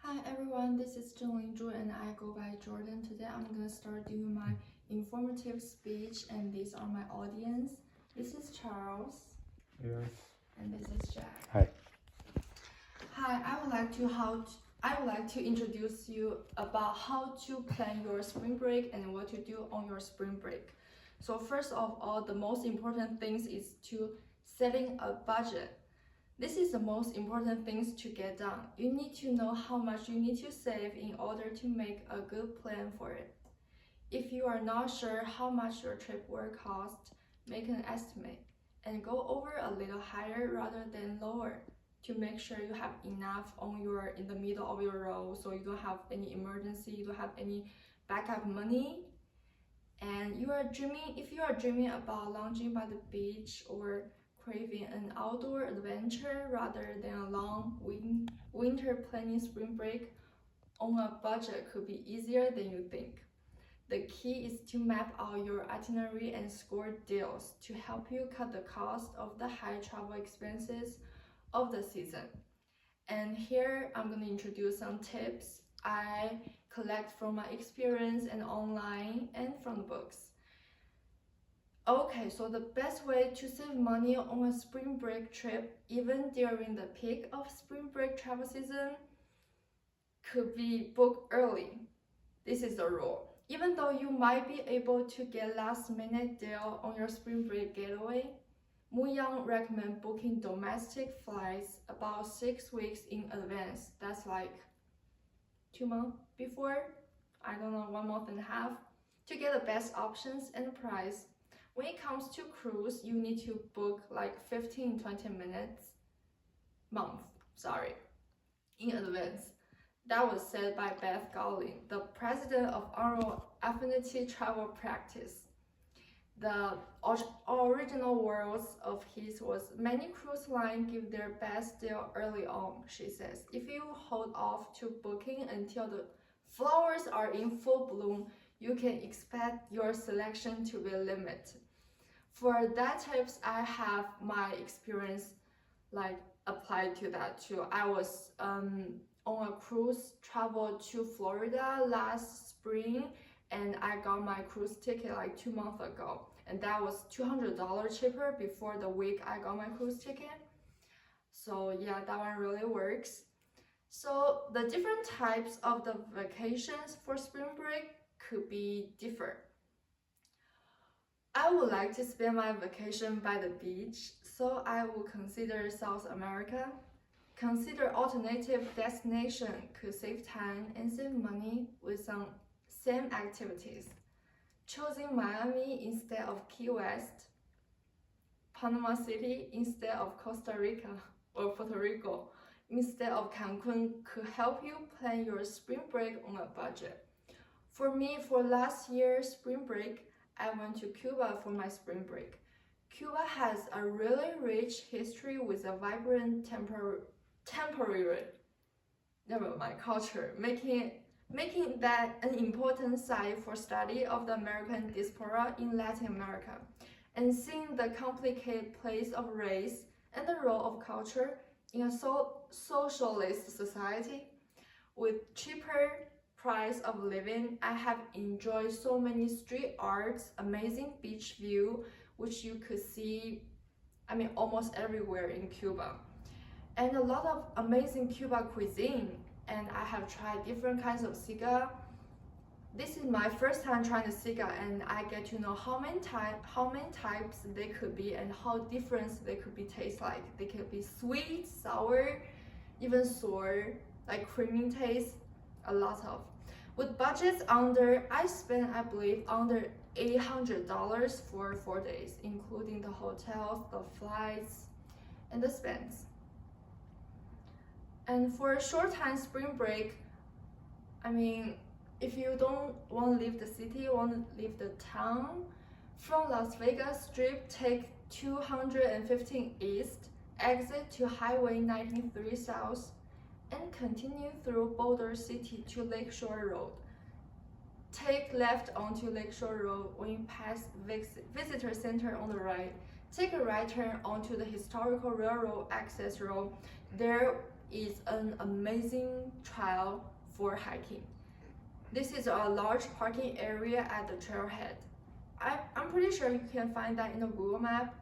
Hi everyone, this is Zhenglin Zhu and I go by Jordan. Today I'm gonna start doing my informative speech and these are my audience. This is Charles. Yes. And this is Jack. Hi. Hi, I would like to introduce you about how to plan your spring break and what to do on your spring break. So first of all, the most important things is to setting a budget. This is the most important things to get done. You need to know how much you need to save in order to make a good plan for it. If you are not sure how much your trip will cost, make an estimate and go over a little higher rather than lower to make sure you have enough in the middle of your road, so you don't have any emergency, you don't have any backup money. And if you are dreaming about lounging by the beach or craving an outdoor adventure rather than a long winter planning spring break on a budget could be easier than you think. The key is to map out your itinerary and score deals to help you cut the cost of the high travel expenses of the season. And here I'm going to introduce some tips I collect from my experience and online and from the books. Okay, so the best way to save money on a spring break trip, even during the peak of spring break travel season, could be book early. This is the rule. Even though you might be able to get last-minute deal on your spring break getaway, Muyang recommend booking domestic flights about 6 weeks in advance. That's like 2 months before, I don't know, 1 month and a half, to get the best options and price. When it comes to cruise, you need to book like 15-20 months in advance. That was said by Beth Gowling, the president of Arnold Affinity Travel Practice. The original words of his was, many cruise lines give their best deal early on, she says. If you hold off to booking until the flowers are in full bloom, you can expect your selection to be limited. For that tips, I have my experience like applied to that too. I was on a cruise travel to Florida last spring and I got my cruise ticket like 2 months ago, and that was $200 cheaper before the week I got my cruise ticket. So yeah, that one really works. So the different types of the vacations for spring break could be different. I would like to spend my vacation by the beach, so I will consider South America. Consider alternative destination could save time and save money with some same activities. Choosing Miami instead of Key West, Panama City instead of Costa Rica or Puerto Rico instead of Cancun could help you plan your spring break on a budget. For me, for last year's spring break, I went to Cuba for my spring break. Cuba has a really rich history with a vibrant culture, making that an important site for study of the American diaspora in Latin America, and seeing the complicated place of race and the role of culture in a socialist society. With cheaper price of living, I have enjoyed so many street arts, amazing beach view, which you could see, almost everywhere in Cuba, and a lot of amazing Cuba cuisine. And I have tried different kinds of cigar. This is my first time trying the cigar, and I get to know how many types they could be and how different they could be taste like. They could be sweet, sour, even sour, like creamy taste, a lot of. With budgets I spent, I believe, under $800 for 4 days, including the hotels, the flights, and the spends. And for a short time spring break, if you don't want to leave the city, want to leave the town, from Las Vegas Strip, take 215 East, exit to Highway 93 South, and continue through Boulder City to Lakeshore Road. Take left onto Lakeshore Road when you pass Visitor Center on the right. Take a right turn onto the historical railroad access road. There is an amazing trail for hiking. This is a large parking area at the trailhead. I'm pretty sure you can find that in the Google map.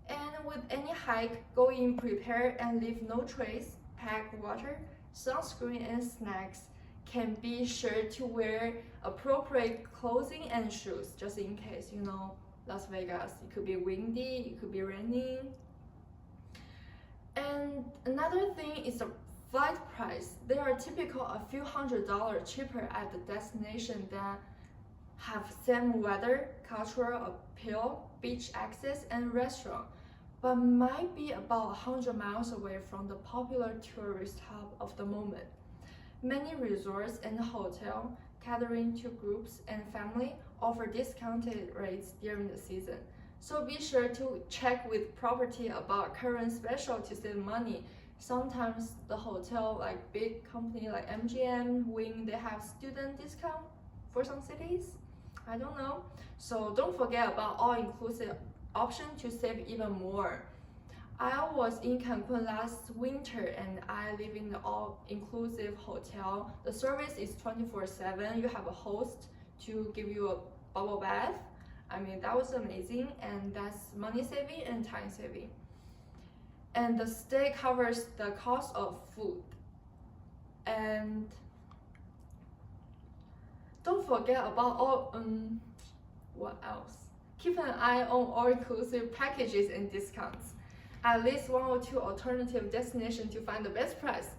And with any hike, go in prepared and leave no trace. Pack water, sunscreen, and snacks. Can be sure to wear appropriate clothing and shoes just in case, you know, Las Vegas, it could be windy, it could be raining. And another thing is the flight price. They are typical a few $100s cheaper at the destination that have same weather, cultural appeal, beach access, and restaurant, but might be about 100 miles away from the popular tourist hub of the moment. Many resorts and hotels catering to groups and family offer discounted rates during the season. So be sure to check with property about current special to save money. Sometimes the hotel, like big company like MGM, Wing, they have student discount for some cities. I don't know. So don't forget about all-inclusive option to save even more. I was in Cancun last winter and I live in the all-inclusive hotel. The service is 24/7. You have a host to give you a bubble bath. I mean, that was amazing, and that's money saving and time saving. And the stay covers the cost of food. And don't forget about all, what else? Keep an eye on all-inclusive packages and discounts. At least 1 or 2 alternative destinations to find the best price.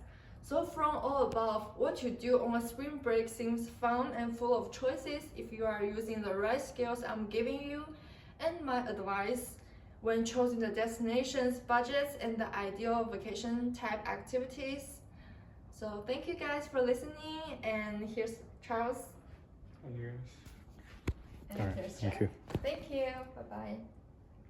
So from all above, what to do on a spring break seems fun and full of choices if you are using the right skills I'm giving you, and my advice when choosing the destinations, budgets, and the ideal vacation type activities. So thank you guys for listening, and here's Charles. Yes. And All right, here's thank Jack. you. Thank you. Bye-bye.